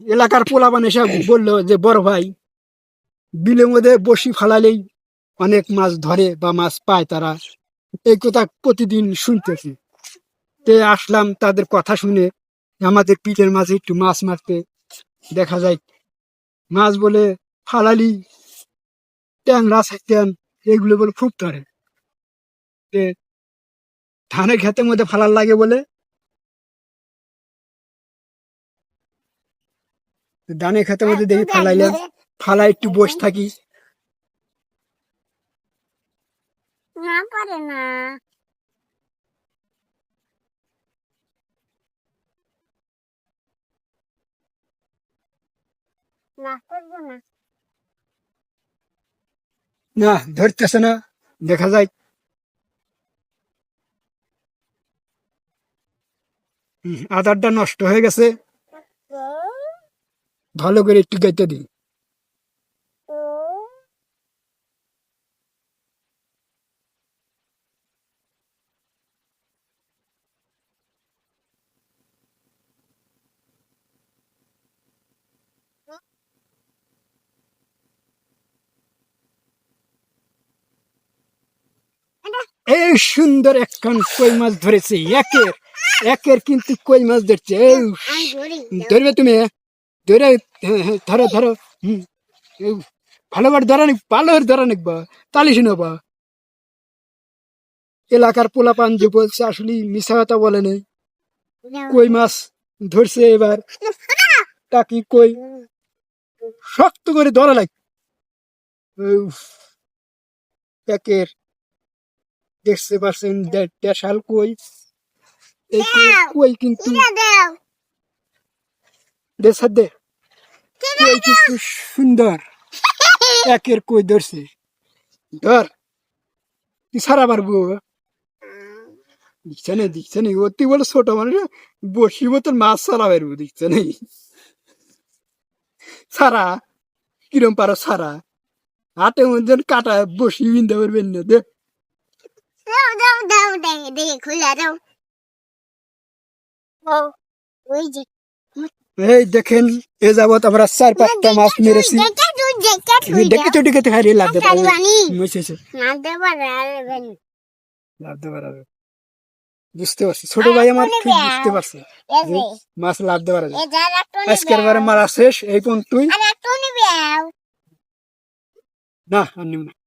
এলাকার পোলাপান এসে বললো যে বড় ভাই বিলের মধ্যে বসি ফালালেই অনেক মাছ ধরে বা মাছ পায় তারা, এই কথা প্রতিদিন শুনতেছি। তে আসলাম তাদের কথা শুনে আমাদের পিঠের মাঝে একটু মাছ মারতে। দেখা যায় মাছ বলে ফালালি ট্যাংরা ট্যাং এগুলো বলে খুব ধরে। তে ধানের খেতের মধ্যে ফালার লাগে বলে ধানের খেতের মধ্যে দেখি ফালাইলাম, ফালাই একটু বসে থাকি। না পারে না না করবো না না ধরতেছে না, দেখা যায় আধারটা নষ্ট হয়ে গেছে, ও ভালো করে একটু গাইতে দিই। ও এই সুন্দর একখান কই মাছ ধরেছে, একের একের কিন্তু কই মাছ ধরছে। এই আমি ধরি ধরবে তুমি, ধরে হ্যাঁ হ্যাঁ ধরো ধরো। হম ভালো করে ধরা নিক, ভালো করে ধরা নিকবা, তালি শুনবা। এলাকার পোলাপান যে বলছে আসলে মিশা কথা বলে নেই, কই মাছ ধরছে এবার, তাকে কই শক্ত করে ধরা লাগ। একের দেখতে পাচ্ছেন দেশাল কই, এই কই কিন্তু দাও দেশার দে কই কিন্তু সুন্দর। একের কই ধরছে, ধর তুই সারা পারবো। দিচ্ছে নেই অতি বলে ছোট মানুষ বসি মতন মাছ সারা পারবো, দিচ্ছে নেই সারা কিরম পারো সারা হাতে মধ্যে কাটা বসি বিনতে পারবেন না দে। দাও দাও দাও দেখে খুলে দাও ও ওই যে এই দেখেন এ যাবৎ আমরা 4-5টা মাছ মেরেছি। দেখে চটি খেতে হারিয়ে লাভ দেবো, লাভ দেবার বুঝতে পারছি, ছোট ভাই আমার ঠিক বুঝতে পারছে মাছ লাভ দেবার। আজকের বারে মারা শেষ এই পর্যন্তই, না আর নিব না।